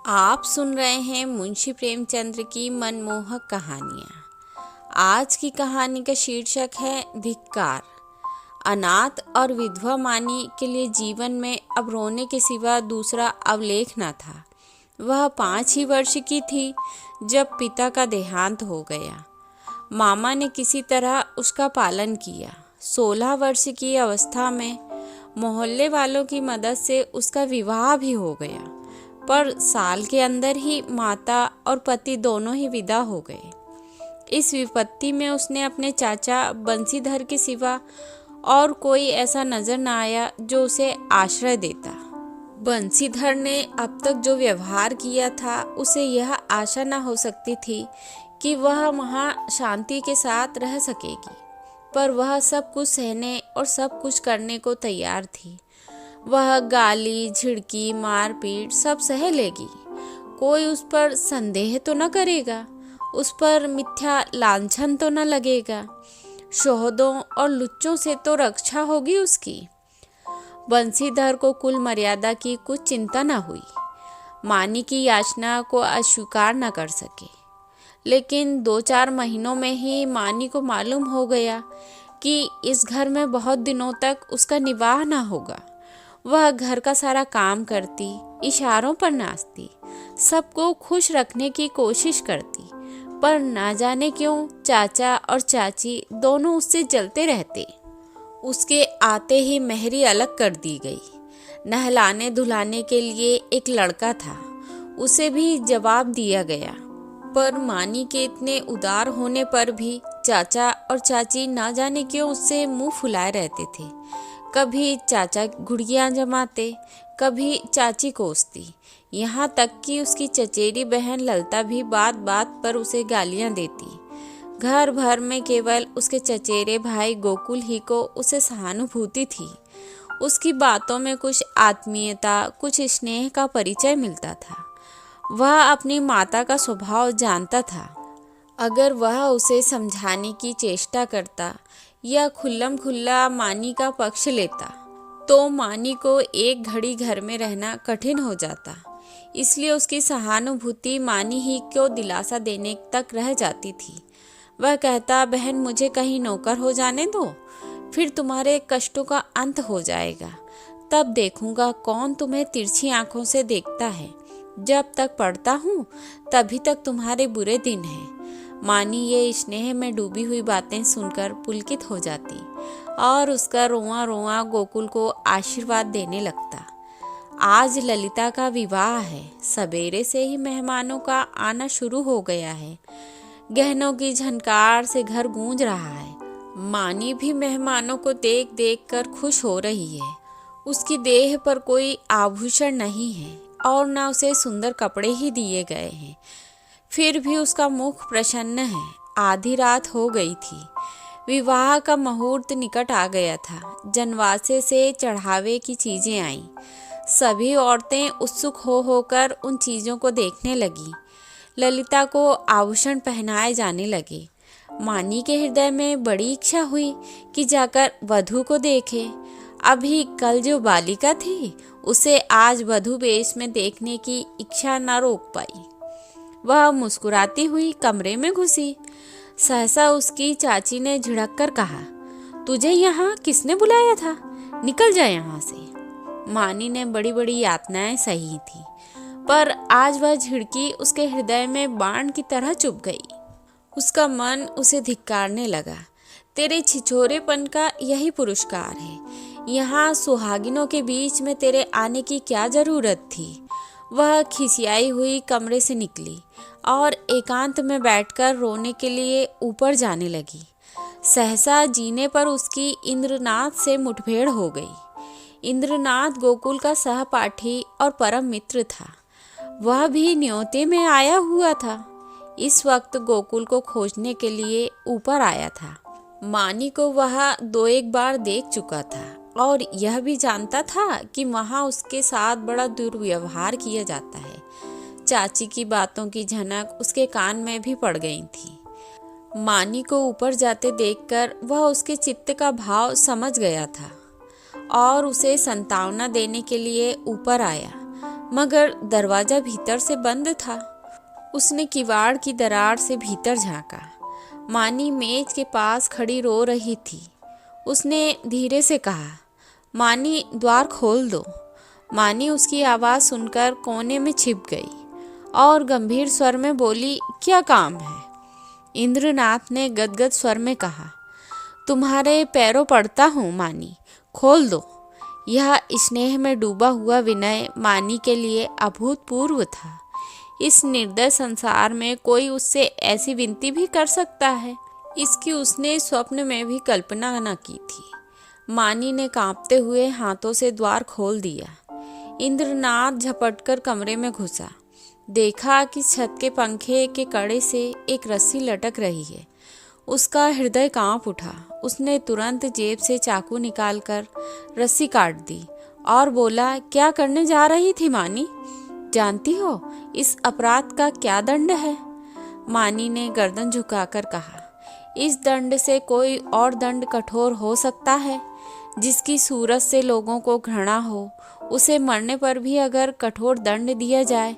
आप सुन रहे हैं मुंशी प्रेमचंद्र की मनमोहक कहानियाँ। आज की कहानी का शीर्षक है धिक्कार। अनाथ और विधवा मानी के लिए जीवन में अब रोने के सिवा दूसरा अवलेख न था। वह 5 ही वर्ष की थी जब पिता का देहांत हो गया। मामा ने किसी तरह उसका पालन किया। 16 वर्ष की अवस्था में मोहल्ले वालों की मदद से उसका विवाह भी हो गया, पर साल के अंदर ही माता और पति दोनों ही विदा हो गए। इस विपत्ति में उसने अपने चाचा बंसीधर के सिवा और कोई ऐसा नजर न आया जो उसे आश्रय देता। बंसीधर ने अब तक जो व्यवहार किया था, उसे यह आशा न हो सकती थी कि वह वहाँ शांति के साथ रह सकेगी, पर वह सब कुछ सहने और सब कुछ करने को तैयार थी। वह गाली, झिड़की, मारपीट सब सह लेगी। कोई उस पर संदेह तो न करेगा, उस पर मिथ्या लांछन तो न लगेगा, शोहदों और लुच्चों से तो रक्षा होगी उसकी। बंसीधर को कुल मर्यादा की कुछ चिंता न हुई। मानी की याचना को अस्वीकार न कर सके। लेकिन 2-4 महीनों में ही मानी को मालूम हो गया कि इस घर में बहुत दिनों तक उसका निवाह न होगा। वह घर का सारा काम करती, इशारों पर नाचती, सबको खुश रखने की कोशिश करती, पर ना जाने क्यों चाचा और चाची दोनों उससे जलते रहते। उसके आते ही मेहरी अलग कर दी गई। नहलाने धुलाने के लिए एक लड़का था, उसे भी जवाब दिया गया, पर मानी के इतने उदार होने पर भी चाचा और चाची ना जाने क्यों उससे मुंह फुलाए रहते थे। कभी चाचा घुड़ियाँ जमाते, कभी चाची कोसती, यहाँ तक कि उसकी चचेरी बहन ललता भी बात बात पर उसे गालियाँ देती। घर भर में केवल उसके चचेरे भाई गोकुल ही को उसे सहानुभूति थी। उसकी बातों में कुछ आत्मीयता, कुछ स्नेह का परिचय मिलता था। वह अपनी माता का स्वभाव जानता था। अगर वह उसे समझाने की चेष्टा करता या खुल्लम खुल्ला मानी का पक्ष लेता, तो मानी को एक घड़ी घर में रहना कठिन हो जाता। इसलिए उसकी सहानुभूति मानी ही को दिलासा देने तक रह जाती थी। वह कहता, बहन मुझे कहीं नौकर हो जाने दो, फिर तुम्हारे कष्टों का अंत हो जाएगा। तब देखूंगा कौन तुम्हें तिरछी आंखों से देखता है। जब तक पढ़ता हूँ तभी तक तुम्हारे बुरे दिन हैं। मानी ये स्नेह में डूबी हुई बातें सुनकर पुलकित हो जाती और उसका रोआ रोआ गोकुल को आशीर्वाद देने लगता। आज ललिता का विवाह है। सवेरे से ही मेहमानों का आना शुरू हो गया है। गहनों की झनकार से घर गूंज रहा है। मानी भी मेहमानों को देख देख कर खुश हो रही है। उसकी देह पर कोई आभूषण नहीं है और न उसे सुंदर कपड़े ही दिए गए हैं, फिर भी उसका मुख प्रसन्न है। आधी रात हो गई थी। विवाह का मुहूर्त निकट आ गया था। जनवासे से चढ़ावे की चीजें आईं। सभी औरतें उत्सुक हो होकर उन चीजों को देखने लगी। ललिता को आभूषण पहनाए जाने लगे। मानी के हृदय में बड़ी इच्छा हुई कि जाकर वधू को देखे। अभी कल जो बालिका थी, उसे आज वधू वेश में देखने की इच्छा न रोक पाई। वह मुस्कुराती हुई कमरे में घुसी। सहसा उसकी चाची ने झिड़क कर कहा, तुझे यहाँ किसने बुलाया था? निकल जा यहाँ से। मानी ने बड़ी बड़ी यातनाएं सही थी, पर आज वह झिड़की उसके हृदय में बाण की तरह चुभ गई। उसका मन उसे धिक्कारने लगा। तेरे छिछोरेपन का यही पुरस्कार है। यहाँ सुहागिनों के बीच में तेरे आने की क्या जरूरत थी? वह खिसियाई हुई कमरे से निकली और एकांत में बैठकर रोने के लिए ऊपर जाने लगी। सहसा जीने पर उसकी इंद्रनाथ से मुठभेड़ हो गई। इंद्रनाथ गोकुल का सहपाठी और परम मित्र था। वह भी न्योते में आया हुआ था। इस वक्त गोकुल को खोजने के लिए ऊपर आया था। मानी को वह 2-1 बार देख चुका था और यह भी जानता था कि वहाँ उसके साथ बड़ा दुर्व्यवहार किया जाता है। चाची की बातों की झनक उसके कान में भी पड़ गई थी। मानी को ऊपर जाते देखकर वह उसके चित्त का भाव समझ गया था और उसे संतावना देने के लिए ऊपर आया। मगर दरवाजा भीतर से बंद था। उसने किवाड़ की दरार से भीतर झांका। मानी मेज के पास खड़ी रो रही थी। उसने धीरे से कहा, मानी द्वार खोल दो। मानी उसकी आवाज़ सुनकर कोने में छिप गई और गंभीर स्वर में बोली, क्या काम है? इंद्रनाथ ने गदगद स्वर में कहा, तुम्हारे पैरों पड़ता हूँ मानी, खोल दो। यह स्नेह में डूबा हुआ विनय मानी के लिए अभूतपूर्व था। इस निर्दय संसार में कोई उससे ऐसी विनती भी कर सकता है, इसकी उसने स्वप्न में भी कल्पना न की थी। मानी ने कांपते हुए हाथों से द्वार खोल दिया। इंद्रनाथ झपटकर कमरे में घुसा। देखा कि छत के पंखे के कड़े से एक रस्सी लटक रही है। उसका हृदय कांप उठा। उसने तुरंत जेब से चाकू निकालकर रस्सी काट दी और बोला, क्या करने जा रही थी मानी? जानती हो इस अपराध का क्या दंड है? मानी ने गर्दन झुकाकर कहा, इस दंड से कोई और दंड कठोर हो सकता है? जिसकी सूरत से लोगों को घृणा हो, उसे मरने पर भी अगर कठोर दंड दिया जाए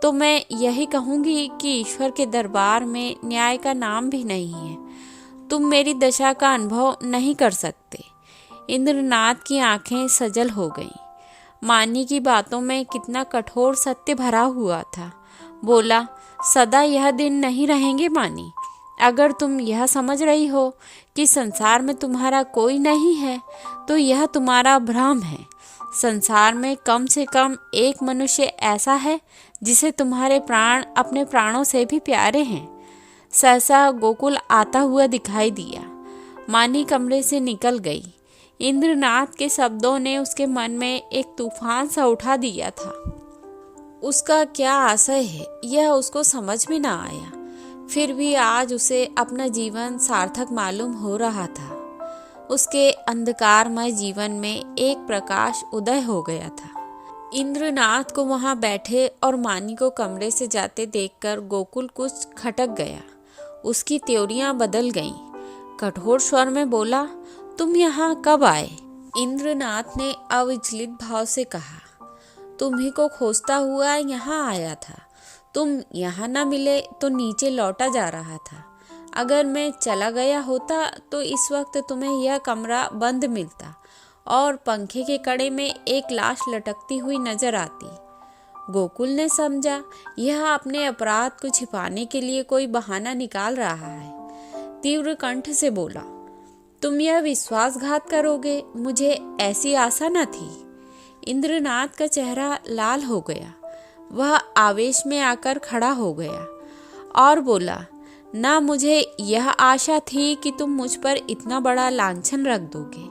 तो मैं यही कहूँगी कि ईश्वर के दरबार में न्याय का नाम भी नहीं है। तुम मेरी दशा का अनुभव नहीं कर सकते। इंद्रनाथ की आंखें सजल हो गईं। मानी की बातों में कितना कठोर सत्य भरा हुआ था। बोला, सदा यह दिन नहीं रहेंगे मानी। अगर तुम यह समझ रही हो कि संसार में तुम्हारा कोई नहीं है तो यह तुम्हारा भ्रम है। संसार में कम से कम एक मनुष्य ऐसा है जिसे तुम्हारे प्राण अपने प्राणों से भी प्यारे हैं। सहसा गोकुल आता हुआ दिखाई दिया। मानी कमरे से निकल गई। इंद्रनाथ के शब्दों ने उसके मन में एक तूफान सा उठा दिया था। उसका क्या आशय है यह उसको समझ में ना आया। फिर भी आज उसे अपना जीवन सार्थक मालूम हो रहा था। उसके अंधकारमय जीवन में एक प्रकाश उदय हो गया था। इंद्रनाथ को वहां बैठे और मानी को कमरे से जाते देखकर गोकुल कुछ खटक गया। उसकी त्योरियां बदल गईं। कठोर स्वर में बोला, तुम यहाँ कब आए? इंद्रनाथ ने अविचलित भाव से कहा, तुम्ही को खोजता हुआ यहाँ आया था। तुम यहाँ न मिले तो नीचे लौटा जा रहा था। अगर मैं चला गया होता तो इस वक्त तुम्हें यह कमरा बंद मिलता और पंखे के कड़े में एक लाश लटकती हुई नजर आती। गोकुल ने समझा यह अपने अपराध को छिपाने के लिए कोई बहाना निकाल रहा है। तीव्र कंठ से बोला, तुम यह विश्वासघात करोगे, मुझे ऐसी आशा न थी। इंद्रनाथ का चेहरा लाल हो गया। वह आवेश में आकर खड़ा हो गया और बोला, ना मुझे यह आशा थी कि तुम मुझ पर इतना बड़ा लांछन रख दोगे।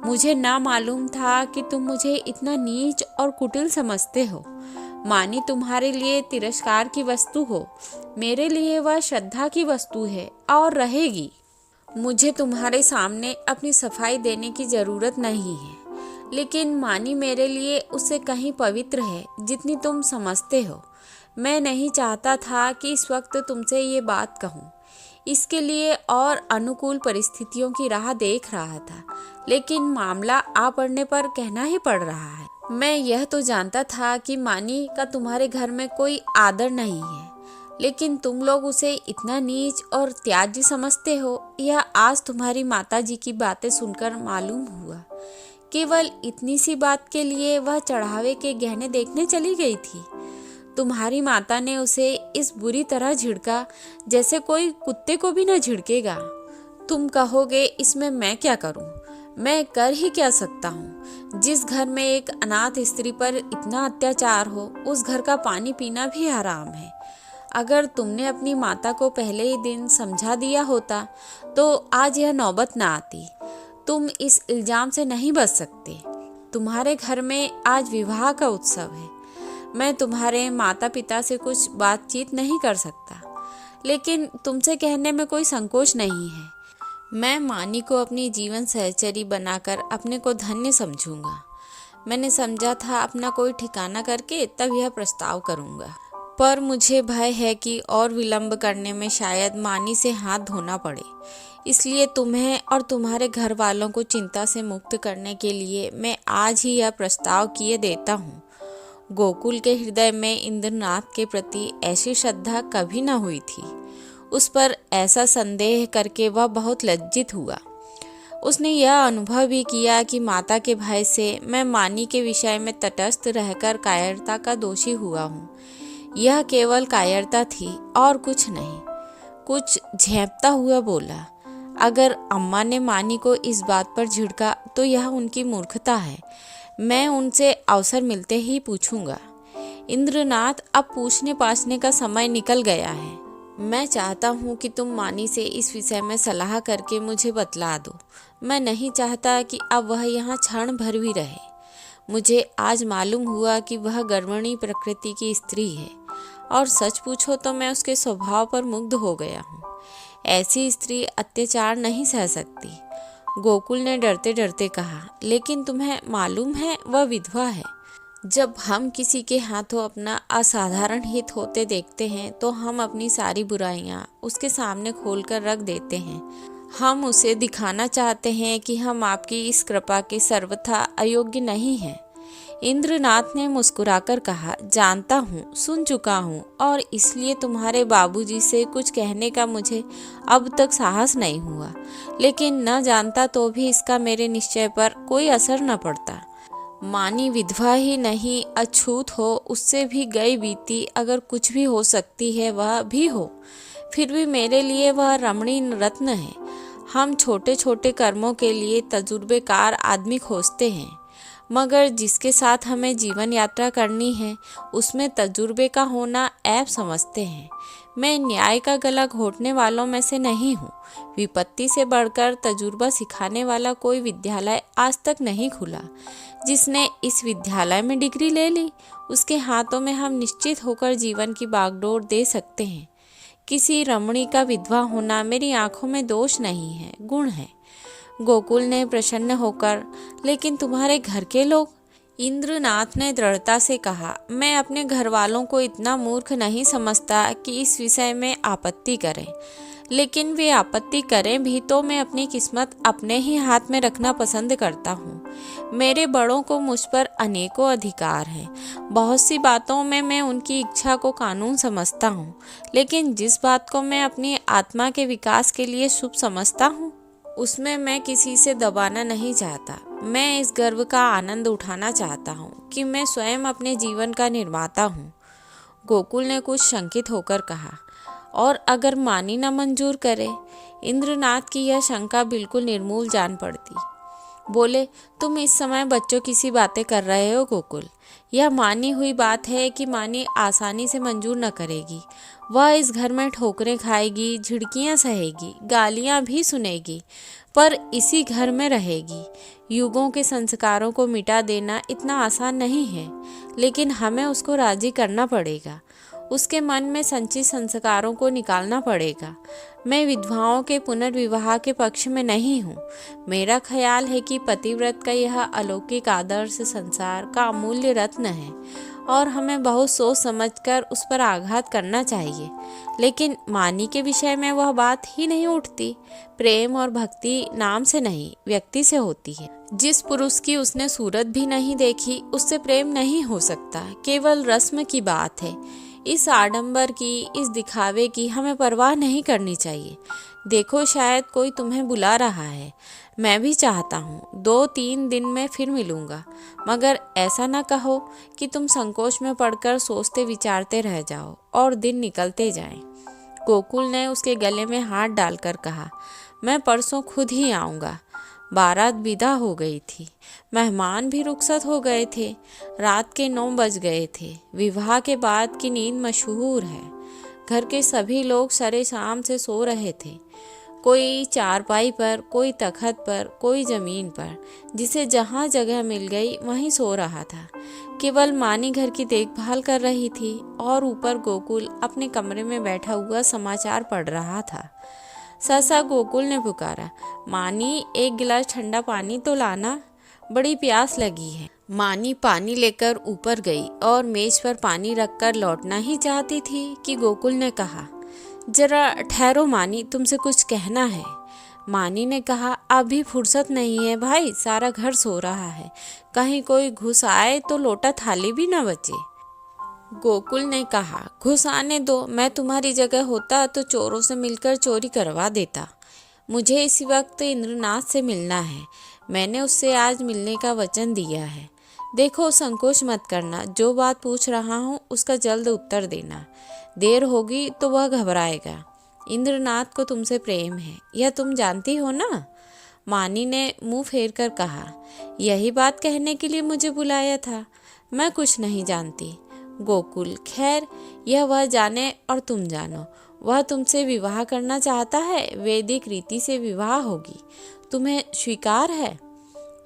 मुझे ना मालूम था कि तुम मुझे इतना नीच और कुटिल समझते हो। मानी तुम्हारे लिए तिरस्कार की वस्तु हो, मेरे लिए वह श्रद्धा की वस्तु है और रहेगी। मुझे तुम्हारे सामने अपनी सफाई देने की जरूरत नहीं है, लेकिन मानी मेरे लिए उससे कहीं पवित्र है जितनी तुम समझते हो। मैं नहीं चाहता था कि इस वक्त तुमसे ये बात कहूँ। इसके लिए और अनुकूल परिस्थितियों की राह देख रहा था, लेकिन मामला आ पड़ने पर कहना ही पड़ रहा है। मैं यह तो जानता था कि मानी का तुम्हारे घर में कोई आदर नहीं है, लेकिन तुम लोग उसे इतना नीच और त्याज्य समझते हो, यह आज तुम्हारी माताजी की बातें सुनकर मालूम हुआ। केवल इतनी सी बात के लिए वह चढ़ावे के गहने देखने चली गई थी। तुम्हारी माता ने उसे इस बुरी तरह झिड़का जैसे कोई कुत्ते को भी न झिड़केगा। तुम कहोगे इसमें मैं क्या करूं? मैं कर ही क्या सकता हूं? जिस घर में एक अनाथ स्त्री पर इतना अत्याचार हो, उस घर का पानी पीना भी हराम है। अगर तुमने अपनी माता को पहले ही दिन समझा दिया होता तो आज यह नौबत ना आती। तुम इस इल्जाम से नहीं बच सकते। तुम्हारे घर में आज विवाह का उत्सव है। मैं तुम्हारे माता पिता से कुछ बातचीत नहीं कर सकता, लेकिन तुमसे कहने में कोई संकोच नहीं है। मैं मानी को अपनी जीवन सहचरी बनाकर अपने को धन्य समझूंगा। मैंने समझा था अपना कोई ठिकाना करके तब यह प्रस्ताव करूंगा, पर मुझे भय है कि और विलंब करने में शायद मानी से हाथ धोना पड़े। इसलिए तुम्हें और तुम्हारे घर वालों को चिंता से मुक्त करने के लिए मैं आज ही यह प्रस्ताव किए देता हूँ। गोकुल के हृदय में इंद्रनाथ के प्रति ऐसी श्रद्धा कभी न हुई थी। उस पर ऐसा संदेह करके वह बहुत लज्जित हुआ। उसने यह अनुभव भी किया कि माता के भय से मैं मानी के विषय में तटस्थ रहकर कायरता का दोषी हुआ हूँ। यह केवल कायरता थी और कुछ नहीं। कुछ झेंपता हुआ बोला, अगर अम्मा ने मानी को इस बात पर झिड़का तो यह उनकी मूर्खता है। मैं उनसे अवसर मिलते ही पूछूंगा। इंद्रनाथ, अब पूछने पाछने का समय निकल गया है। मैं चाहता हूँ कि तुम मानी से इस विषय में सलाह करके मुझे बतला दो। मैं नहीं चाहता कि अब वह यहाँ क्षण भर भी रहे। मुझे आज मालूम हुआ कि वह गर्विणी प्रकृति की स्त्री है और सच पूछो तो मैं उसके स्वभाव पर मुग्ध हो गया हूँ। ऐसी स्त्री अत्याचार नहीं सह सकती। गोकुल ने डरते डरते कहा, लेकिन तुम्हें मालूम है वह विधवा है। जब हम किसी के हाथों अपना असाधारण हित होते देखते हैं तो हम अपनी सारी बुराइयां उसके सामने खोलकर रख देते हैं। हम उसे दिखाना चाहते हैं कि हम आपकी इस कृपा के सर्वथा अयोग्य नहीं हैं। इंद्रनाथ ने मुस्कुराकर कहा, जानता हूँ, सुन चुका हूँ और इसलिए तुम्हारे बाबूजी से कुछ कहने का मुझे अब तक साहस नहीं हुआ। लेकिन न जानता तो भी इसका मेरे निश्चय पर कोई असर न पड़ता। मानी विधवा ही नहीं, अछूत हो, उससे भी गई बीती अगर कुछ भी हो सकती है वह भी हो, फिर भी मेरे लिए वह रमणी रत्न है। हम छोटे छोटे कर्मों के लिए तजुर्बेकार आदमी खोजते हैं, मगर जिसके साथ हमें जीवन यात्रा करनी है उसमें तजुर्बे का होना ऐब समझते हैं। मैं न्याय का गला घोटने वालों में से नहीं हूँ। विपत्ति से बढ़कर तजुर्बा सिखाने वाला कोई विद्यालय आज तक नहीं खुला। जिसने इस विद्यालय में डिग्री ले ली उसके हाथों में हम निश्चित होकर जीवन की बागडोर दे सकते हैं। किसी रमणी का विधवा होना मेरी आंखों में दोष नहीं है, गुण है। गोकुल ने प्रसन्न होकर, लेकिन तुम्हारे घर के लोग? इंद्रनाथ ने दृढ़ता से कहा, मैं अपने घर वालों को इतना मूर्ख नहीं समझता कि इस विषय में आपत्ति करें। लेकिन वे आपत्ति करें भी तो मैं अपनी किस्मत अपने ही हाथ में रखना पसंद करता हूँ। मेरे बड़ों को मुझ पर अनेकों अधिकार हैं। बहुत सी बातों में मैं उनकी इच्छा को कानून समझता हूँ, लेकिन जिस बात को मैं अपनी आत्मा के विकास के लिए शुभ समझता हूँ उसमें मैं किसी से दबाना नहीं चाहता। मैं इस गर्व का आनंद उठाना चाहता हूँ कि मैं स्वयं अपने जीवन का निर्माता हूँ। गोकुल ने कुछ शंकित होकर कहा, और अगर मानी न मंजूर करे? इंद्रनाथ की यह शंका बिल्कुल निर्मूल जान पड़ती। बोले, तुम इस समय बच्चों की सी बातें कर रहे हो गोकुल। यह मानी हुई बात है कि मानी आसानी से मंजूर न करेगी। वह इस घर में ठोकरें खाएगी, झिड़कियां सहेगी, गालियां भी सुनेगी, पर इसी घर में रहेगी। युगों के संस्कारों को मिटा देना इतना आसान नहीं है, लेकिन हमें उसको राजी करना पड़ेगा। उसके मन में संचित संस्कारों को निकालना पड़ेगा। मैं विधवाओं के पुनर्विवाह के पक्ष में नहीं हूँ। मेरा ख्याल है कि पतिव्रत का यह अलौकिक आदर्श संसार का अमूल्य रत्न है और हमें बहुत सोच समझकर उस पर आघात करना चाहिए। लेकिन मानी के विषय में वह बात ही नहीं उठती। प्रेम और भक्ति नाम से नहीं, व्यक्ति से होती है। जिस पुरुष की उसने सूरत भी नहीं देखी उससे प्रेम नहीं हो सकता। केवल रस्म की बात है। इस आडंबर की, इस दिखावे की हमें परवाह नहीं करनी चाहिए। देखो, शायद कोई तुम्हें बुला रहा है। मैं भी चाहता हूँ 2-3 दिन में फिर मिलूँगा, मगर ऐसा ना कहो कि तुम संकोच में पड़कर सोचते विचारते रह जाओ और दिन निकलते जाएं। गोकुल ने उसके गले में हाथ डालकर कहा, मैं परसों खुद ही आऊँगा। बारात विदा हो गई थी। मेहमान भी रुखसत हो गए थे। रात के 9 बज गए थे। विवाह के बाद की नींद मशहूर है। घर के सभी लोग सरे शाम से सो रहे थे। कोई चारपाई पर, कोई तखत पर, कोई जमीन पर। जिसे जहाँ जगह मिल गई वहीं सो रहा था। केवल मानी घर की देखभाल कर रही थी और ऊपर गोकुल अपने कमरे में बैठा हुआ समाचार पढ़ रहा था। सहसा गोकुल ने पुकारा, मानी, एक गिलास ठंडा पानी तो लाना, बड़ी प्यास लगी है। मानी पानी लेकर ऊपर गई और मेज पर पानी रखकर लौटना ही चाहती थी कि गोकुल ने कहा, जरा ठहरो मानी, तुमसे कुछ कहना है। मानी ने कहा, अभी फुर्सत नहीं है भाई, सारा घर सो रहा है, कहीं कोई घुस आए तो लोटा थाली भी न बचे। गोकुल ने कहा, घुस आने दो, मैं तुम्हारी जगह होता तो चोरों से मिलकर चोरी करवा देता। मुझे इसी वक्त इंद्रनाथ से मिलना है, मैंने उससे आज मिलने का वचन दिया है। देखो, संकोच मत करना, जो बात पूछ रहा हूँ उसका जल्द उत्तर देना, देर होगी तो वह घबराएगा। इंद्रनाथ को तुमसे प्रेम है, यह तुम जानती हो ना? मानी ने मुंह फेर कर कहा, यही बात कहने के लिए मुझे बुलाया था, मैं कुछ नहीं जानती। गोकुल, खैर, यह वह जाने और तुम जानो, वह तुमसे विवाह करना चाहता है, वैदिक रीति से विवाह होगी, तुम्हें स्वीकार है?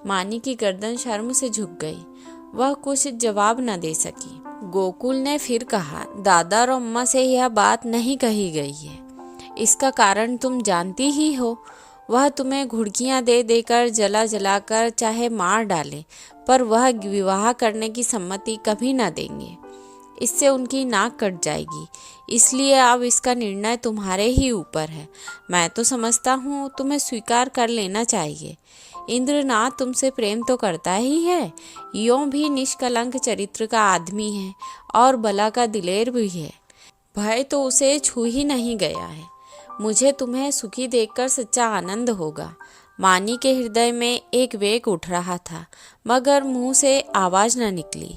मानी की गर्दन शर्म से झुक गई, वह कुछ जवाब न दे सकी। गोकुल ने फिर कहा, दादा और अम्मा से यह बात नहीं कही गई है, इसका कारण तुम जानती ही हो, वह तुम्हें घुड़कियां दे देकर जला जलाकर चाहे मार डाले, पर वह विवाह करने की सम्मति कभी न देंगे, इससे उनकी नाक कट जाएगी। इसलिए अब इसका निर्णय तुम्हारे ही ऊपर है। मैं तो समझता हूँ तुम्हें स्वीकार कर लेना चाहिए। इंद्रनाथ तुमसे प्रेम तो करता ही है, यों भी निष्कलंक चरित्र का आदमी है और बला का दिलेर भी है, भय तो उसे छू ही नहीं गया है। मुझे तुम्हें सुखी देखकर सच्चा आनंद होगा। मानी के हृदय में एक वेग उठ रहा था, मगर मुंह से आवाज न निकली।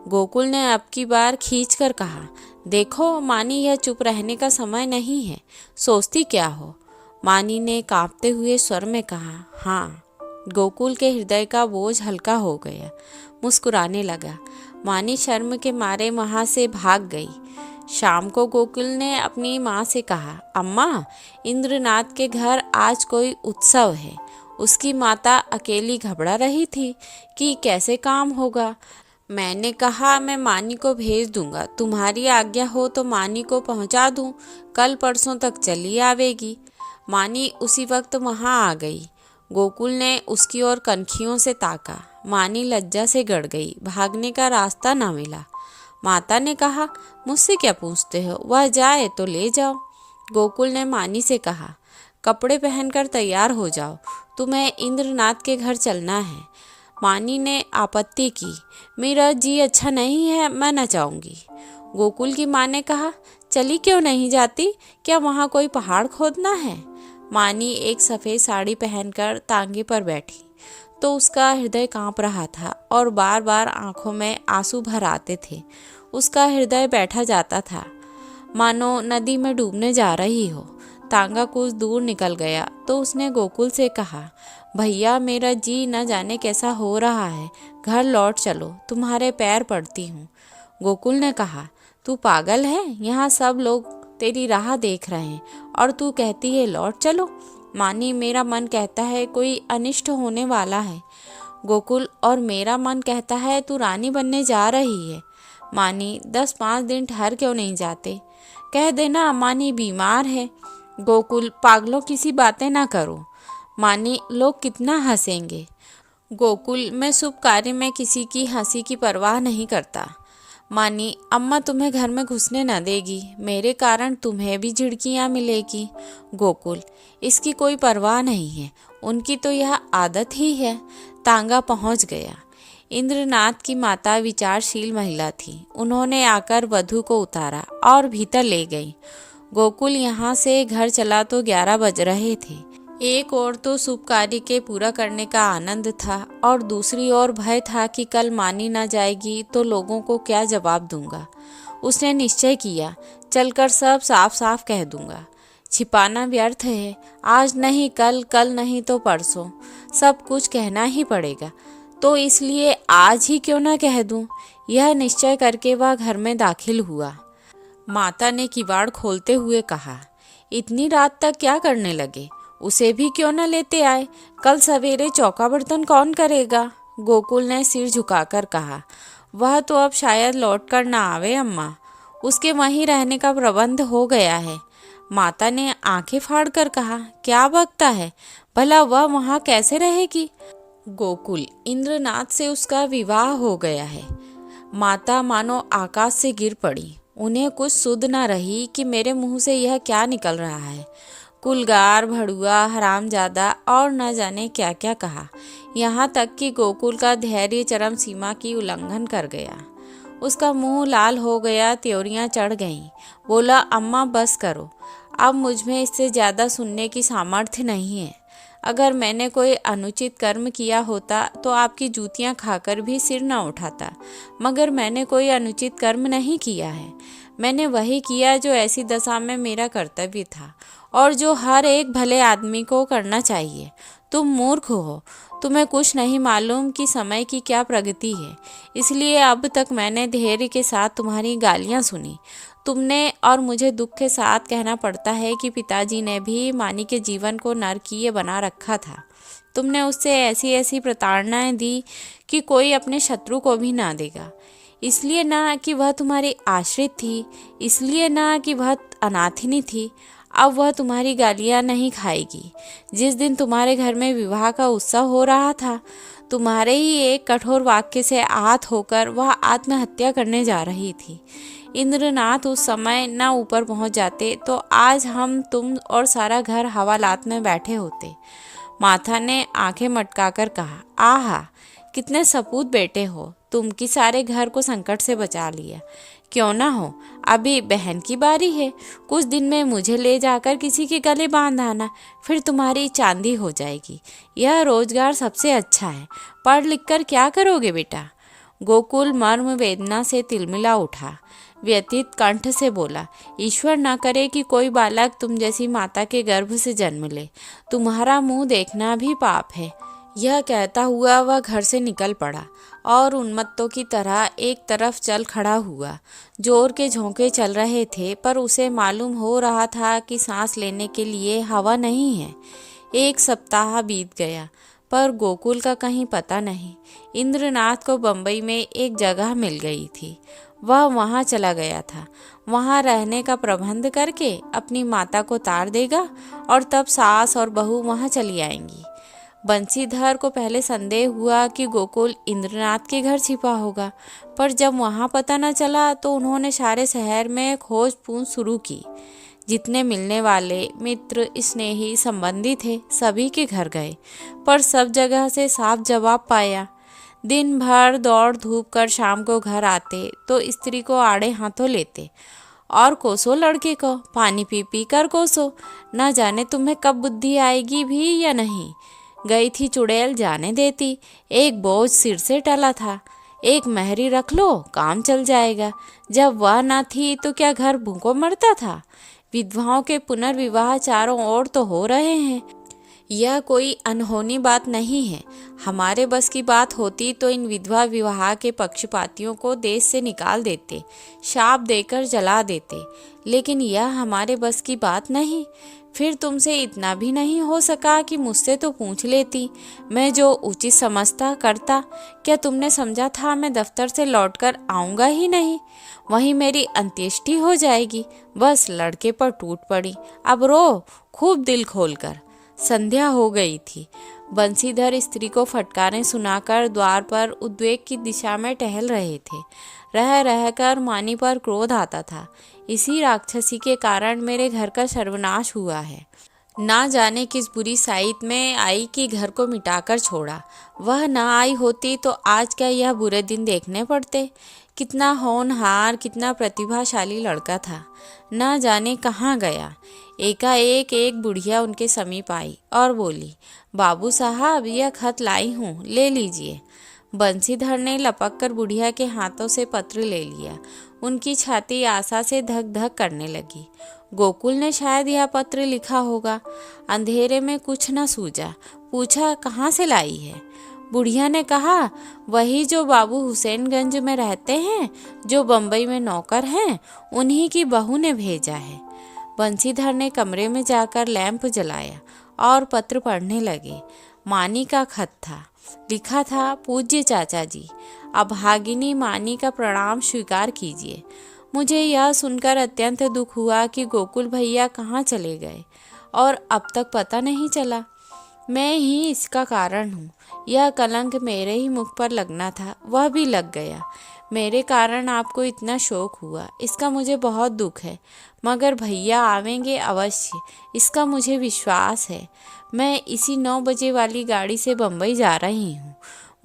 गोकुल ने अब की बार खींचकर कहा, देखो मानी, यह चुप रहने का समय नहीं है, सोचती क्या हो? मानी ने कांपते हुए स्वर में कहा, हाँ। गोकुल के हृदय का बोझ हल्का हो गया, मुस्कुराने लगा। मानी शर्म के मारे वहाँ से भाग गई। शाम को गोकुल ने अपनी माँ से कहा, अम्मा, इंद्रनाथ के घर आज कोई उत्सव है। उसकी माता अकेली घबरा रही थी कि कैसे काम होगा। मैंने कहा, मैं मानी को भेज दूंगा, तुम्हारी आज्ञा हो तो मानी को पहुंचा दूं, कल परसों तक चली आवेगी। मानी उसी वक्त वहां आ गई। गोकुल ने उसकी ओर कनखियों से ताका। मानी लज्जा से गड़ गई, भागने का रास्ता ना मिला। माता ने कहा, मुझसे क्या पूछते हो, वह जाए तो ले जाओ। गोकुल ने मानी से कहा, कपड़े पहनकर तैयार हो जाओ, तुम्हें इंद्रनाथ के घर चलना है। मानी ने आपत्ति की, मेरा जी अच्छा नहीं है, मैं न जाऊंगी। गोकुल की माँ ने कहा, चली क्यों नहीं जाती, क्या वहाँ कोई पहाड़ खोदना है? मानी एक सफ़ेद साड़ी पहनकर तांगे पर बैठी तो उसका हृदय कांप रहा था और बार बार आंखों में आंसू भर आते थे। उसका हृदय बैठा जाता था, मानो नदी में डूबने जा रही हो। तांगा कुछ दूर निकल गया तो उसने गोकुल से कहा, भैया, मेरा जी न जाने कैसा हो रहा है, घर लौट चलो, तुम्हारे पैर पड़ती हूँ। गोकुल ने कहा, तू पागल है, यहाँ सब लोग तेरी राह देख रहे हैं और तू कहती है लौट चलो। मानी, मेरा मन कहता है कोई अनिष्ट होने वाला है। गोकुल, और मेरा मन कहता है तू रानी बनने जा रही है। मानी, 10-5 दिन ठहर क्यों नहीं जाते? कह देना मानी बीमार है। गोकुल, पागलों किसी बातें ना करो। मानी, लोग कितना हंसेंगे। गोकुल, मैं शुभ कार्य में किसी की हंसी की परवाह नहीं करता। मानी, अम्मा तुम्हें घर में घुसने न देगी, मेरे कारण तुम्हें भी झिड़कियाँ मिलेगी। गोकुल, इसकी कोई परवाह नहीं है, उनकी तो यह आदत ही है। तांगा पहुंच गया। इंद्रनाथ की माता विचारशील महिला थी, उन्होंने आकर वधू को उतारा और भीतर ले गई। गोकुल यहाँ से घर चला तो 11 बज रहे थे। एक ओर तो शुभ कार्य के पूरा करने का आनंद था और दूसरी ओर भय था कि कल मानी ना जाएगी तो लोगों को क्या जवाब दूंगा। उसने निश्चय किया, चलकर सब साफ साफ कह दूंगा। छिपाना व्यर्थ है, आज नहीं कल, कल नहीं तो परसों, सब कुछ कहना ही पड़ेगा, तो इसलिए आज ही क्यों ना कह दूं। यह निश्चय करके वह घर में दाखिल हुआ। माता ने किवाड़ खोलते हुए कहा, इतनी रात तक क्या करने लगे, उसे भी क्यों न लेते आए, कल सवेरे चौका बर्तन कौन करेगा? गोकुल ने सिर झुकाकर कहा, वह तो अब शायद लौट कर ना आवे अम्मा, उसके वहीं रहने का प्रबंध हो गया है। माता ने आंखें फाड़कर कहा, क्या बकता है, भला वह वहाँ कैसे रहेगी? गोकुल, इंद्रनाथ से उसका विवाह हो गया है। माता मानो आकाश से गिर पड़ी, उन्हें कुछ सुध न रही कि मेरे मुंह से यह क्या निकल रहा है। कुलगार, भड़ुआ, हरामजादा और न जाने क्या क्या कहा। यहाँ तक कि गोकुल का धैर्य चरम सीमा की उल्लंघन कर गया। उसका मुंह लाल हो गया, त्योरियां चढ़ गईं। बोला, अम्मा बस करो, अब मुझ में इससे ज़्यादा सुनने की सामर्थ्य नहीं है। अगर मैंने कोई अनुचित कर्म किया होता तो आपकी जूतियां खाकर भी सिर न उठाता, मगर मैंने कोई अनुचित कर्म नहीं किया है। मैंने वही किया जो ऐसी दशा में मेरा कर्तव्य था और जो हर एक भले आदमी को करना चाहिए। तुम मूर्ख हो, तुम्हें कुछ नहीं मालूम कि समय की क्या प्रगति है, इसलिए अब तक मैंने धैर्य के साथ तुम्हारी गालियां सुनी। तुमने और मुझे दुख के साथ कहना पड़ता है कि पिताजी ने भी मानी के जीवन को नरकीय बना रखा था। तुमने उससे ऐसी ऐसी प्रताड़नाएं दी कि कोई अपने शत्रु को भी ना देगा। इसलिए ना कि वह तुम्हारी आश्रित थी, इसलिए ना कि वह अनाथिनी थी। अब वह तुम्हारी गालियां नहीं खाएगी। जिस दिन तुम्हारे घर में विवाह का उत्सव हो रहा था, तुम्हारे ही एक कठोर वाक्य से आहत होकर वह आत्महत्या करने जा रही थी। इंद्रनाथ उस समय न ऊपर पहुंच जाते तो आज हम, तुम और सारा घर हवालात में बैठे होते। माथा ने आंखें मटकाकर कहा, आहा, कितने सपूत बेटे हो तुम कि सारे घर को संकट से बचा लिया। क्यों ना हो, अभी बहन की बारी है। कुछ दिन में मुझे ले जाकर किसी के गले बांध आना, फिर तुम्हारी चांदी हो जाएगी। यह रोजगार सबसे अच्छा है। पढ़ लिख कर क्या करोगे बेटा? गोकुल मर्म वेदना से तिलमिला उठा। व्यथित कंठ से बोला, ईश्वर न करे कि कोई बालक तुम जैसी माता के गर्भ से जन्म ले। तुम्हारा मुंह देखना भी पाप है। यह कहता हुआ वह घर से निकल पड़ा और उन्मत्तों की तरह एक तरफ चल खड़ा हुआ। जोर के झोंके चल रहे थे, पर उसे मालूम हो रहा था कि सांस लेने के लिए हवा नहीं है। 1 सप्ताह बीत गया, पर गोकुल का कहीं पता नहीं। इंद्रनाथ को बम्बई में एक जगह मिल गई थी। वह वहाँ चला गया था। वहाँ रहने का प्रबंध करके अपनी माता को तार देगा और तब सास और बहू वहाँ चली आएंगी। बंसीधर को पहले संदेह हुआ कि गोकुल इंद्रनाथ के घर छिपा होगा, पर जब वहाँ पता न चला तो उन्होंने सारे शहर में खोजपूछ शुरू की। जितने मिलने वाले मित्र, स्नेही, संबंधी थे, सभी के घर गए, पर सब जगह से साफ जवाब पाया। दिन भर दौड़ धूप कर शाम को घर आते तो स्त्री को आड़े हाथों लेते और कोसो लड़के को, पानी पी पी कर कोसो। न जाने तुम्हें कब बुद्धि आएगी भी या नहीं। गई थी चुड़ैल जाने देती। एक बोझ सिर से टला था, एक महरी रख लो काम चल जाएगा। जब वह न थी तो क्या घर भूखों मरता था। विधवाओं के पुनर्विवाह चारों ओर तो हो रहे हैं। यह कोई अनहोनी बात नहीं है। हमारे बस की बात होती तो इन विधवा विवाह के पक्षपातियों को देश से निकाल देते, शाप देकर जला देते, लेकिन यह हमारे बस की बात नहीं। फिर तुमसे इतना भी नहीं हो सका कि मुझसे तो पूछ लेती, मैं जो उचित समझता करता। क्या तुमने समझा था मैं दफ्तर से लौटकर आऊँगा ही नहीं, वहीं मेरी अंत्येष्टि हो जाएगी? बस लड़के पर टूट पड़ी। अब रो खूब दिल खोलकर। संध्या हो गई थी। बंसीधर स्त्री को फटकारें सुनाकर द्वार पर उद्वेग की दिशा में टहल रहे थे। रह रहकर मानी पर क्रोध आता था। इसी राक्षसी के कारण मेरे घर का सर्वनाश हुआ है। ना जाने किस बुरी साइत में आई कि घर को मिटाकर छोड़ा। वह ना आई होती तो आज क्या यह बुरे दिन देखने पड़ते। कितना होनहार, कितना प्रतिभाशाली लड़का था, ना जाने कहाँ गया। एकाएक एक बुढ़िया उनके समीप आई और बोली, बाबू साहब, यह खत लाई हूँ, ले लीजिए। बंसीधर ने लपक कर बुढ़िया के हाथों से पत्र ले लिया। उनकी छाती आशा से धक धक करने लगी। गोकुल ने शायद यह पत्र लिखा होगा। अंधेरे में कुछ न सूझा। पूछा, कहाँ से लाई है? बुढ़िया ने कहा, वही जो बाबू हुसैनगंज में रहते हैं, जो बम्बई में नौकर हैं, उन्हीं की बहू ने भेजा है। बंसीधर ने कमरे में जाकर लैंप जलाया और पत्र पढ़ने लगे। मानी का खत था। लिखा था, पूज्य चाचा जी, अभागिनी मानी का प्रणाम स्वीकार कीजिए। मुझे यह सुनकर अत्यंत दुख हुआ कि गोकुल भैया कहाँ चले गए और अब तक पता नहीं चला। मैं ही इसका कारण हूँ। यह कलंक मेरे ही मुख पर लगना था, वह भी लग गया। मेरे कारण आपको इतना शोक हुआ, इसका मुझे बहुत दुख है, मगर भैया आवेंगे अवश्य, इसका मुझे विश्वास है। मैं इसी 9 बजे वाली गाड़ी से बम्बई जा रही हूँ।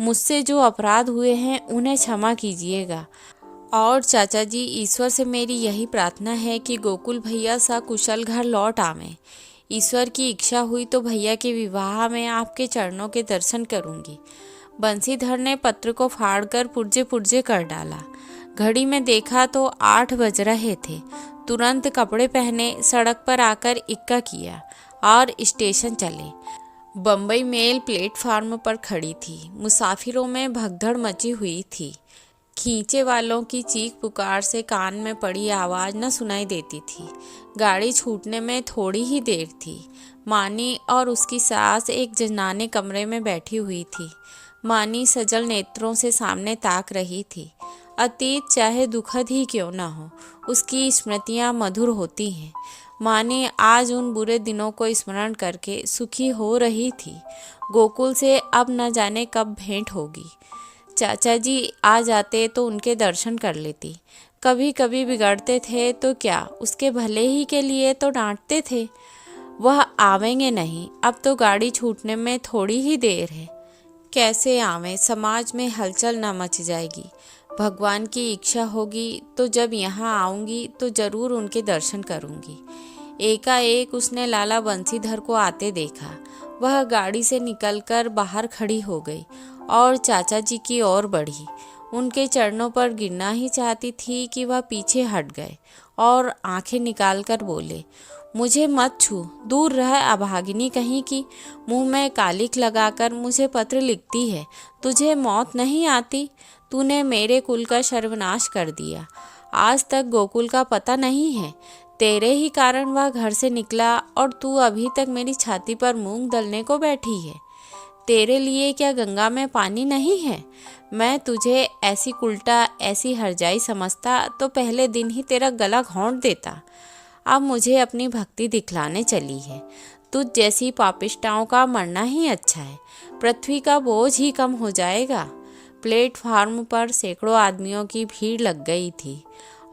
मुझसे जो अपराध हुए हैं उन्हें क्षमा कीजिएगा। और चाचा जी, ईश्वर से मेरी यही प्रार्थना है कि गोकुल भैया सकुशल घर लौट आवें। ईश्वर की इच्छा हुई तो भैया के विवाह में आपके चरणों के दर्शन करूंगी। बंसीधर ने पत्र को फाड़कर पुर्जे पुर्जे कर डाला। घड़ी में देखा तो 8 बज रहे थे। तुरंत कपड़े पहने सड़क पर आकर इक्का किया और स्टेशन चले। बम्बई मेल प्लेटफार्म पर खड़ी थी। मुसाफिरों में भगदड़ मची हुई थी। खींचे वालों की चीख पुकार से कान में पड़ी आवाज़ न सुनाई देती थी। गाड़ी छूटने में थोड़ी ही देर थी। मानी और उसकी सास एक जनाने कमरे में बैठी हुई थी। मानी सजल नेत्रों से सामने ताक रही थी। अतीत चाहे दुखद ही क्यों न हो, उसकी स्मृतियाँ मधुर होती हैं। मानी आज उन बुरे दिनों को स्मरण करके सुखी हो रही थी। गोकुल से अब न जाने कब भेंट होगी। चाचा जी आ जाते तो उनके दर्शन कर लेती। कभी कभी बिगड़ते थे तो क्या, उसके भले ही के लिए तो डांटते थे। वह आवेंगे नहीं, अब तो गाड़ी छूटने में थोड़ी ही देर है। कैसे आवें, समाज में हलचल न मच जाएगी। भगवान की इच्छा होगी तो जब यहाँ आऊँगी तो ज़रूर उनके दर्शन करूँगी। एकाएक उसने लाला बंसीधर को आते देखा। वह गाड़ी से निकलकर बाहर खड़ी हो गई और चाचा जी की ओर बढ़ी। उनके चरणों पर गिरना ही चाहती थी कि वह पीछे हट गए और आंखें निकालकर बोले, मुझे मत छू, दूर रह अभागिनी कहीं की। मुंह में कालिख लगाकर मुझे पत्र लिखती है। तुझे मौत नहीं आती? तूने मेरे कुल का सर्वनाश कर दिया। आज तक गोकुल का पता नहीं है। तेरे ही कारण वह घर से निकला और तू अभी तक मेरी छाती पर मूंग दलने को बैठी है। तेरे लिए क्या गंगा में पानी नहीं है? मैं तुझे ऐसी उल्टा ऐसी हरजाई समझता तो पहले दिन ही तेरा गला घोंट देता। अब मुझे अपनी भक्ति दिखलाने चली है। तुझ जैसी पापिष्टाओं का मरना ही अच्छा है। पृथ्वी का बोझ ही कम हो जाएगा। प्लेटफार्म पर सैकड़ों आदमियों की भीड़ लग गई थी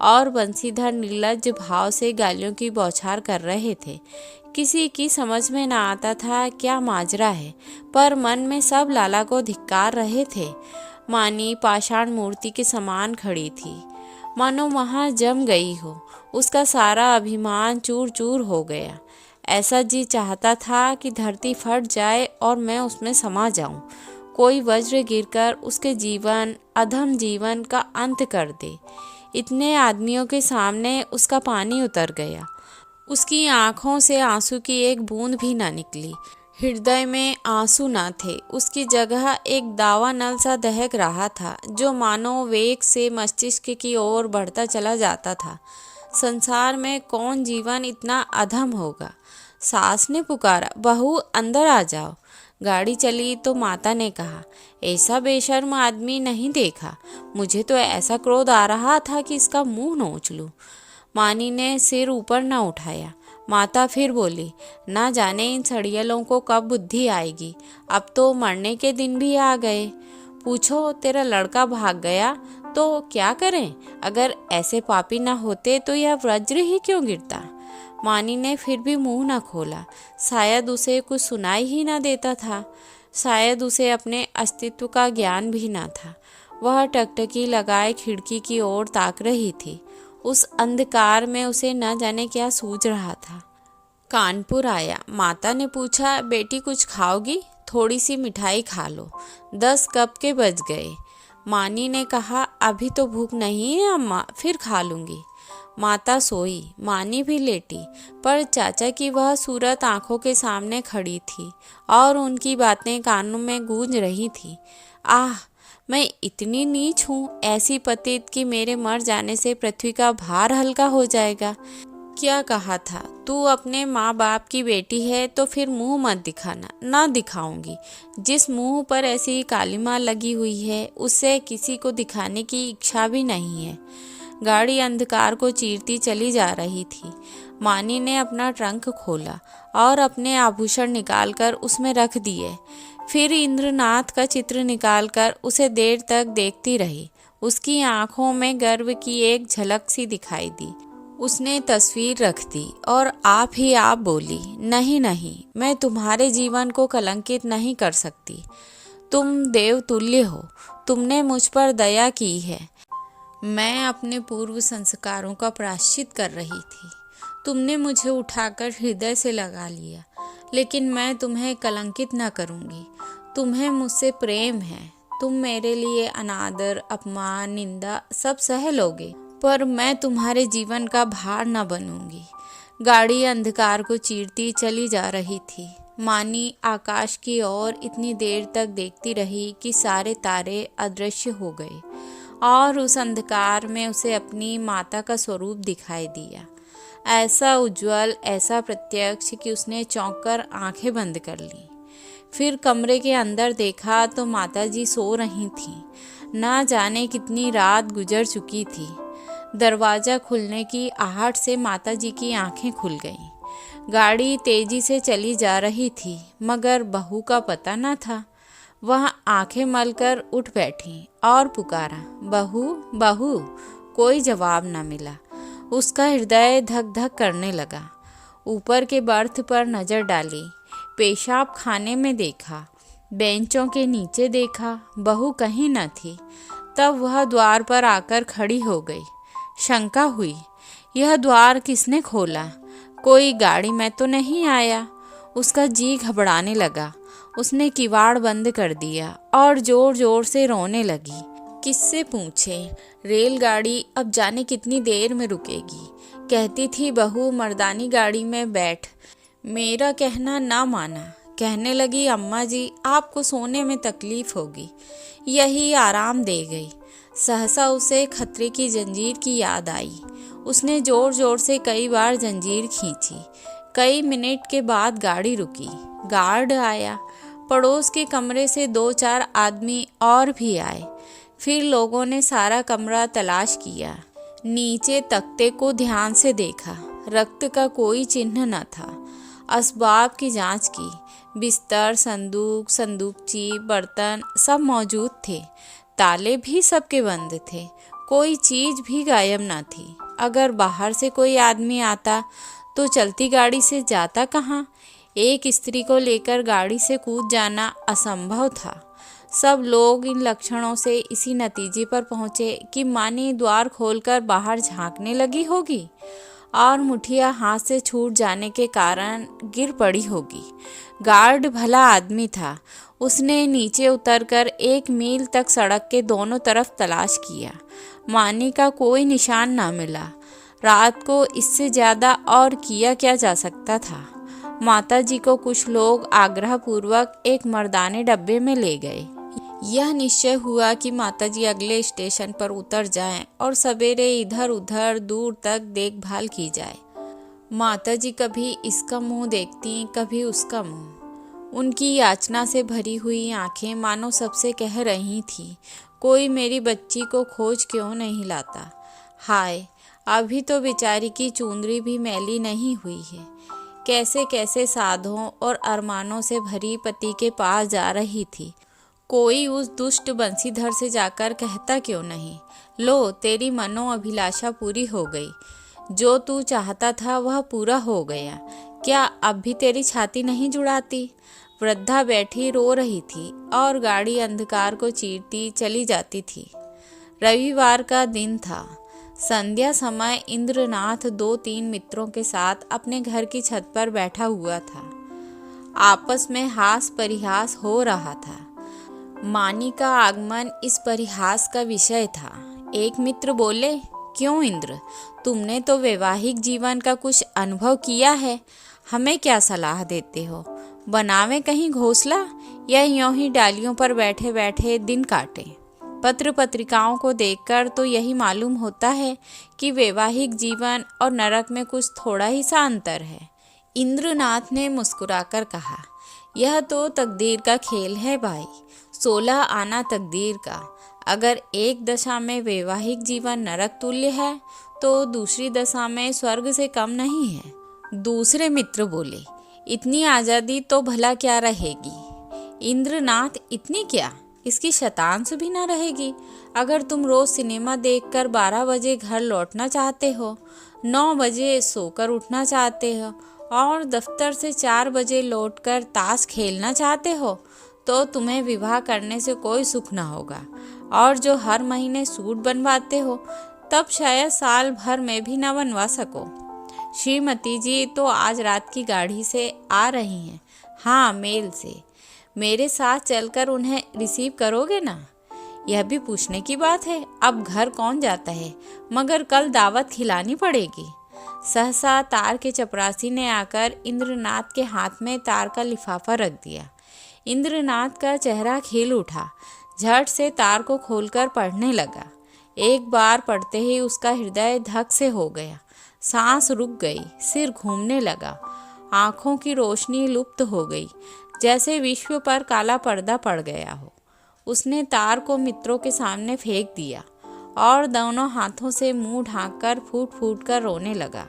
और बंसीधर निर्लज्ज भाव से गालियों की बौछार कर रहे थे। किसी की समझ में न आता था क्या माजरा है, पर मन में सब लाला को धिक्कार रहे थे। मानी पाषाण मूर्ति के समान खड़ी थी, मानो वहाँ जम गई हो। उसका सारा अभिमान चूर चूर हो गया। ऐसा जी चाहता था कि धरती फट जाए और मैं उसमें समा जाऊं। कोई वज्र गिरकर उसके जीवन, अधम जीवन का अंत कर दे। इतने आदमियों के सामने उसका पानी उतर गया। उसकी आंखों से आंसू की एक बूंद भी ना निकली। हृदय में आंसू ना थे, उसकी जगह एक दावा नल सा दहक रहा था, जो मानो वेग से मस्तिष्क की ओर बढ़ता चला जाता था। संसार में कौन जीवन इतना अधम होगा? सास ने पुकारा, बहू अंदर आ जाओ। गाड़ी चली तो माता ने कहा, ऐसा बेशर्म आदमी नहीं देखा। मुझे तो ऐसा क्रोध आ रहा था कि इसका मुंह नोच लूं। मानी ने सिर ऊपर न उठाया। माता फिर बोली, ना जाने इन सड़ियलों को कब बुद्धि आएगी। अब तो मरने के दिन भी आ गए। पूछो, तेरा लड़का भाग गया तो क्या करें? अगर ऐसे पापी ना होते तो यह वज्र ही क्यों गिरता? मानी ने फिर भी मुंह न खोला। शायद उसे कुछ सुनाई ही ना देता था। शायद उसे अपने अस्तित्व का ज्ञान भी ना था। वह टकटकी लगाए खिड़की की ओर ताक रही थी। उस अंधकार में उसे न जाने क्या सूझ रहा था। कानपुर आया। माता ने पूछा, बेटी कुछ खाओगी? थोड़ी सी मिठाई खा लो। 10 कब के बज गए। मानी ने कहा, अभी तो भूख नहीं है अम्मा, फिर खा लूँगी। माता सोई, मानी भी लेटी, पर चाचा की वह सूरत आंखों के सामने खड़ी थी और उनकी बातें कानों में गूंज रही थी। आह, मैं इतनी नीच हूँ, ऐसी पतित कि मेरे मर जाने से पृथ्वी का भार हल्का हो जाएगा। क्या कहा था, तू अपने माँ बाप की बेटी है तो फिर मुंह मत दिखाना। ना दिखाऊंगी। जिस मुंह पर ऐसी कालीमा लगी हुई है उससे किसी को दिखाने की इच्छा भी नहीं है। गाड़ी अंधकार को चीरती चली जा रही थी। मानी ने अपना ट्रंक खोला और अपने आभूषण निकालकर उसमें रख दिए। फिर इंद्रनाथ का चित्र निकालकर उसे देर तक देखती रही। उसकी आंखों में गर्व की एक झलक सी दिखाई दी। उसने तस्वीर रख दी और आप ही आप बोली, नहीं नहीं, मैं तुम्हारे जीवन को कलंकित नहीं कर सकती। तुम देवतुल्य हो, तुमने मुझ पर दया की है। मैं अपने पूर्व संस्कारों का प्रायश्चित कर रही थी। तुमने मुझे उठाकर हृदय से लगा लिया, लेकिन मैं तुम्हें कलंकित न करूँगी। तुम्हें मुझसे प्रेम है। तुम मेरे लिए अनादर, अपमान, निंदा सब सह लोगे, पर मैं तुम्हारे जीवन का भार न बनूंगी। गाड़ी अंधकार को चीरती चली जा रही थी। मानी आकाश की ओर इतनी देर तक देखती रही कि सारे तारे अदृश्य हो गए और उस अंधकार में उसे अपनी माता का स्वरूप दिखाई दिया। ऐसा उज्जवल, ऐसा प्रत्यक्ष कि उसने चौंक कर आंखें बंद कर लीं। फिर कमरे के अंदर देखा तो माताजी सो रही थीं। ना जाने कितनी रात गुजर चुकी थी। दरवाज़ा खुलने की आहट से माताजी की आंखें खुल गईं। गाड़ी तेजी से चली जा रही थी, मगर बहू का पता न था। वह आंखें मलकर उठ बैठी और पुकारा, बहू बहू। कोई जवाब न मिला। उसका हृदय धक धक करने लगा। ऊपर के बर्थ पर नज़र डाली। पेशाब खाने में देखा, बेंचों के नीचे देखा, बहू कहीं न थी। तब वह द्वार पर आकर खड़ी हो गई। शंका हुई, यह द्वार किसने खोला? कोई गाड़ी में तो नहीं आया? उसका जी घबराने लगा। उसने किवाड़ बंद कर दिया और जोर जोर से रोने लगी। किससे पूछे? रेलगाड़ी अब जाने कितनी देर में रुकेगी। कहती थी बहू, मर्दानी गाड़ी में बैठ। मेरा कहना ना माना। कहने लगी, अम्मा जी, आपको सोने में तकलीफ होगी, यही आराम दे गई। सहसा उसे खतरे की जंजीर की याद आई। उसने जोर जोर से कई बार जंजीर खींची। कई मिनट के बाद गाड़ी रुकी। गार्ड आया। पड़ोस के कमरे से 2-4 आदमी और भी आए। फिर लोगों ने सारा कमरा तलाश किया। नीचे तख्ते को ध्यान से देखा। रक्त का कोई चिन्ह न था। असबाब की जांच की। बिस्तर, संदूक, संदूकची, बर्तन सब मौजूद थे। ताले भी सबके बंद थे। कोई चीज़ भी गायब न थी। अगर बाहर से कोई आदमी आता तो चलती गाड़ी से जाता कहाँ? एक स्त्री को लेकर गाड़ी से कूद जाना असंभव था। सब लोग इन लक्षणों से इसी नतीजे पर पहुँचे कि मानी द्वार खोलकर बाहर झांकने लगी होगी और मुठिया हाथ से छूट जाने के कारण गिर पड़ी होगी। गार्ड भला आदमी था। उसने नीचे उतरकर 1 मील तक सड़क के दोनों तरफ तलाश किया। मानी का कोई निशान ना मिला। रात को इससे ज़्यादा और किया क्या जा सकता था? माताजी को कुछ लोग आग्रहपूर्वक एक मर्दाने डब्बे में ले गए। यह निश्चय हुआ कि माताजी अगले स्टेशन पर उतर जाएं और सवेरे इधर उधर दूर तक देखभाल की जाए। माताजी कभी इसका मुंह देखती, कभी उसका मुंह। उनकी याचना से भरी हुई आंखें मानो सबसे कह रही थीं, कोई मेरी बच्ची को खोज क्यों नहीं लाता। हाय, अभी तो बेचारी की चुंदरी भी मैली नहीं हुई है। कैसे कैसे साधों और अरमानों से भरी पति के पास जा रही थी। कोई उस दुष्ट बंसीधर से जाकर कहता क्यों नहीं, लो तेरी मनोअभिलाषा पूरी हो गई। जो तू चाहता था वह पूरा हो गया। क्या अब भी तेरी छाती नहीं जुड़ाती? वृद्धा बैठी रो रही थी और गाड़ी अंधकार को चीरती चली जाती थी। रविवार का दिन था। संध्या समय इंद्रनाथ 2-3 मित्रों के साथ अपने घर की छत पर बैठा हुआ था। आपस में हास परिहास हो रहा था। मानी का आगमन इस परिहास का विषय था। एक मित्र बोले, क्यों इंद्र, तुमने तो वैवाहिक जीवन का कुछ अनुभव किया है, हमें क्या सलाह देते हो? बनावे कहीं घोंसला या यूं ही डालियों पर बैठे बैठे दिन काटें? पत्र पत्रिकाओं को देखकर तो यही मालूम होता है कि वैवाहिक जीवन और नरक में कुछ थोड़ा ही सा अंतर है। इंद्रनाथ ने मुस्कुराकर कहा, यह तो तकदीर का खेल है भाई, 16 आना तकदीर का। अगर एक दशा में वैवाहिक जीवन नरक तुल्य है तो दूसरी दशा में स्वर्ग से कम नहीं है। दूसरे मित्र बोले, इतनी आज़ादी तो भला क्या रहेगी? इंद्रनाथ, इतनी क्या? इसकी शतांश भी ना रहेगी। अगर तुम रोज सिनेमा देखकर 12 बजे घर लौटना चाहते हो, 9 बजे सोकर उठना चाहते हो और दफ्तर से 4 बजे लौटकर ताश खेलना चाहते हो, तो तुम्हें विवाह करने से कोई सुख ना होगा। और जो हर महीने सूट बनवाते हो, तब शायद साल भर में भी ना बनवा सको। श्रीमती जी तो आज रात की गाड़ी से आ रही हैं। हाँ, मेल से। मेरे साथ चलकर उन्हें रिसीव करोगे ना? यह भी पूछने की बात है, अब घर कौन जाता है, मगर कल दावत खिलानी पड़ेगी। सहसा तार के चपरासी ने आकर इंद्रनाथ के हाथ में तार का लिफाफा रख दिया। इंद्रनाथ का चेहरा खिल उठा, झट से तार को खोलकर पढ़ने लगा। एक बार पढ़ते ही उसका हृदय धक से हो गया, सांस रुक गई, सिर घूमने लगा, आंखों की रोशनी लुप्त हो गई, जैसे विश्व पर काला पर्दा पड़ गया हो। उसने तार को मित्रों के सामने फेंक दिया और दोनों हाथों से मुंह ढांककर फूट फूट कर रोने लगा।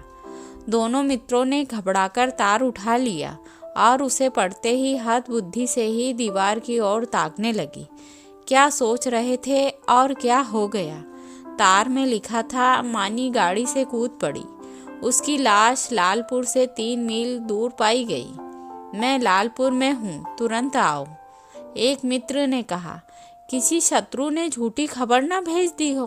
दोनों मित्रों ने घबराकर तार उठा लिया और उसे पढ़ते ही हतबुद्धि से ही दीवार की ओर ताकने लगी। क्या सोच रहे थे और क्या हो गया? तार में लिखा था, मानी गाड़ी से कूद पड़ी, उसकी लाश लालपुर से 3 मील दूर पाई गई। मैं लालपुर में हूँ, तुरंत आओ। एक मित्र ने कहा, किसी शत्रु ने झूठी खबर ना भेज दी हो?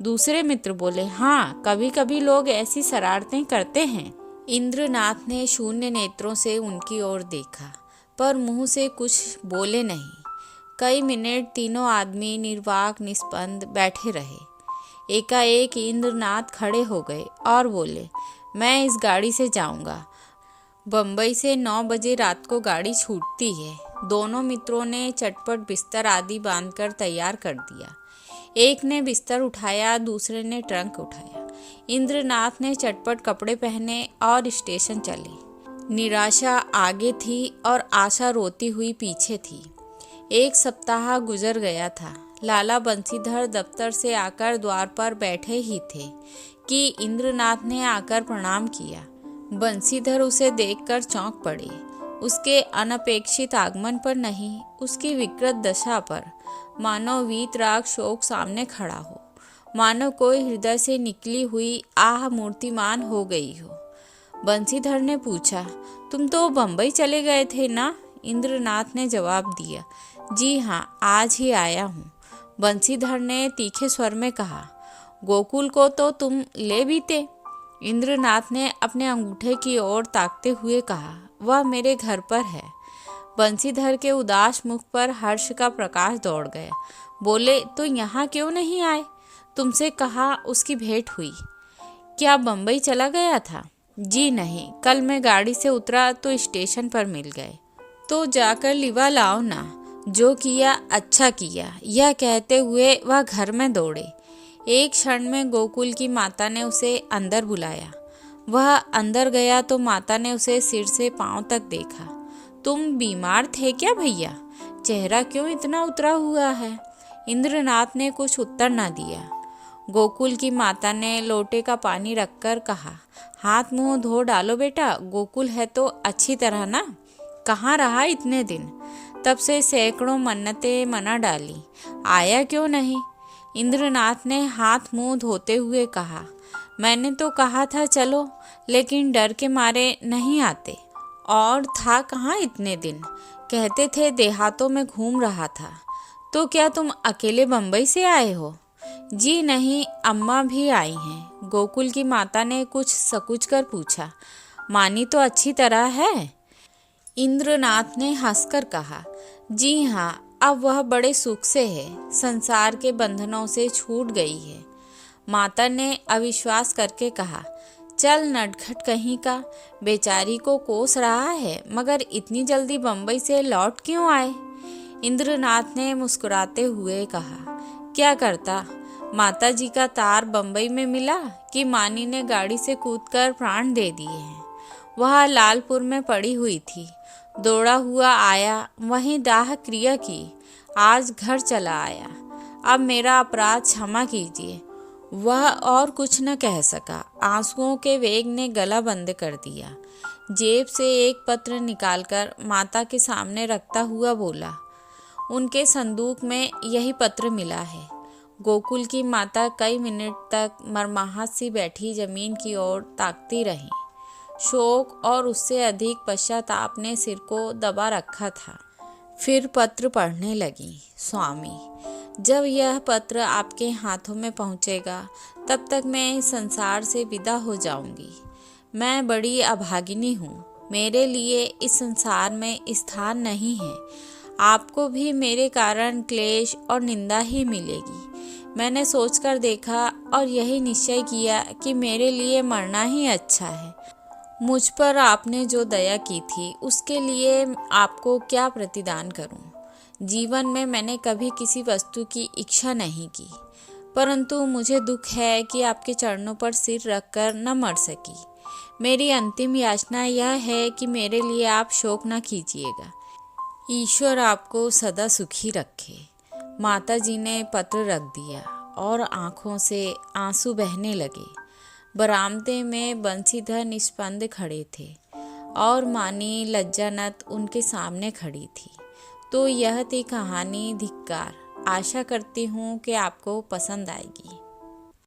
दूसरे मित्र बोले, हाँ, कभी कभी लोग ऐसी शरारतें करते हैं। इंद्रनाथ ने शून्य नेत्रों से उनकी ओर देखा, पर मुंह से कुछ बोले नहीं। कई मिनट तीनों आदमी निर्वाक निस्पंद बैठे रहे। एकाएक इंद्रनाथ खड़े हो गए और बोले, मैं इस गाड़ी से जाऊंगा। बम्बई से 9 बजे रात को गाड़ी छूटती है। दोनों मित्रों ने चटपट बिस्तर आदि बांधकर तैयार कर दिया। एक ने बिस्तर उठाया, दूसरे ने ट्रंक उठाया। इंद्रनाथ ने चटपट कपड़े पहने और स्टेशन चले। निराशा आगे थी और आशा रोती हुई पीछे थी। 1 सप्ताह गुजर गया था। लाला बंसीधर दफ्तर से आकर द्वार पर बैठे ही थे कि इंद्रनाथ ने आकर प्रणाम किया। बंसीधर उसे देखकर चौंक पड़े। उसके अनपेक्षित आगमन पर नहीं, उसकी विकृत दशा पर मानो वीतराग शोक सामने खड़ा हो, मानो कोई हृदय से निकली हुई आह मूर्तिमान हो गई हो। बंसीधर ने पूछा, तुम तो बम्बई चले गए थे ना? इंद्रनाथ ने जवाब दिया, जी हाँ, आज ही आया हूँ। बंसीधर ने तीखे स्वर में कहा, गोकुल को तो तुम ले बीते। इंद्रनाथ ने अपने अंगूठे की ओर ताकते हुए कहा, वह मेरे घर पर है। बंसीधर के उदास मुख पर हर्ष का प्रकाश दौड़ गया। बोले, तो यहाँ क्यों नहीं आए? तुमसे कहा उसकी भेंट हुई। क्या बम्बई चला गया था? जी नहीं, कल मैं गाड़ी से उतरा तो स्टेशन पर मिल गए। तो जाकर लिवा लाओ ना। जो किया अच्छा किया, यह कहते हुए वह घर में दौड़े। एक क्षण में गोकुल की माता ने उसे अंदर बुलाया। वह अंदर गया तो माता ने उसे सिर से पांव तक देखा। तुम बीमार थे क्या भैया? चेहरा क्यों इतना उतरा हुआ है? इंद्रनाथ ने कुछ उत्तर न दिया। गोकुल की माता ने लोटे का पानी रखकर कहा, हाथ मुंह धो डालो बेटा, गोकुल है तो अच्छी तरह ना? कहाँ रहा इतने दिन? तब से सैकड़ों मन्नतें मना डाली, आया क्यों नहीं? इंद्रनाथ ने हाथ मुंह धोते हुए कहा, मैंने तो कहा था चलो, लेकिन डर के मारे नहीं आते। और था कहाँ इतने दिन? कहते थे देहातों में घूम रहा था। तो क्या तुम अकेले बम्बई से आए हो? जी नहीं, अम्मा भी आई हैं। गोकुल की माता ने कुछ सकुच कर पूछा, मानी तो अच्छी तरह है? इंद्रनाथ ने हंसकर कहा, जी हाँ, अब वह बड़े सुख से है, संसार के बंधनों से छूट गई है। माता ने अविश्वास करके कहा, चल नटखट कहीं का, बेचारी को कोस रहा है, मगर इतनी जल्दी बम्बई से लौट क्यों आए? इंद्रनाथ ने मुस्कुराते हुए कहा, क्या करता, माता जी का तार बम्बई में मिला कि मानी ने गाड़ी से कूदकर प्राण दे दिए हैं। वह लालपुर में पड़ी हुई थी, दौड़ा हुआ आया, वहीं दाह क्रिया की, आज घर चला आया। अब मेरा अपराध क्षमा कीजिए। वह और कुछ न कह सका। आंसुओं के वेग ने गला बंद कर दिया। जेब से एक पत्र निकालकर माता के सामने रखता हुआ बोला, उनके संदूक में यही पत्र मिला है। गोकुल की माता कई मिनट तक मरमाहत सी बैठी जमीन की ओर ताकती रही। शोक और उससे अधिक पश्चाताप ने सिर को दबा रखा था। फिर पत्र पढ़ने लगी। स्वामी, जब यह पत्र आपके हाथों में पहुंचेगा तब तक मैं इस संसार से विदा हो जाऊंगी। मैं बड़ी अभागिनी हूँ। मेरे लिए इस संसार में स्थान नहीं है। आपको भी मेरे कारण क्लेश और निंदा ही मिलेगी। मैंने सोचकर देखा और यही निश्चय किया कि मेरे लिए मरना ही अच्छा है। मुझ पर आपने जो दया की थी उसके लिए आपको क्या प्रतिदान करूं? जीवन में मैंने कभी किसी वस्तु की इच्छा नहीं की, परंतु मुझे दुख है कि आपके चरणों पर सिर रखकर न मर सकी। मेरी अंतिम याचना यह है कि मेरे लिए आप शोक न कीजिएगा। ईश्वर आपको सदा सुखी रखे। माताजी ने पत्र रख दिया और आंखों से आंसू बहने लगे। बरामदे में बंसीधर निष्पंद खड़े थे और मानी लज्जानत उनके सामने खड़ी थी। तो यह थी कहानी धिक्कार। आशा करती हूँ कि आपको पसंद आएगी।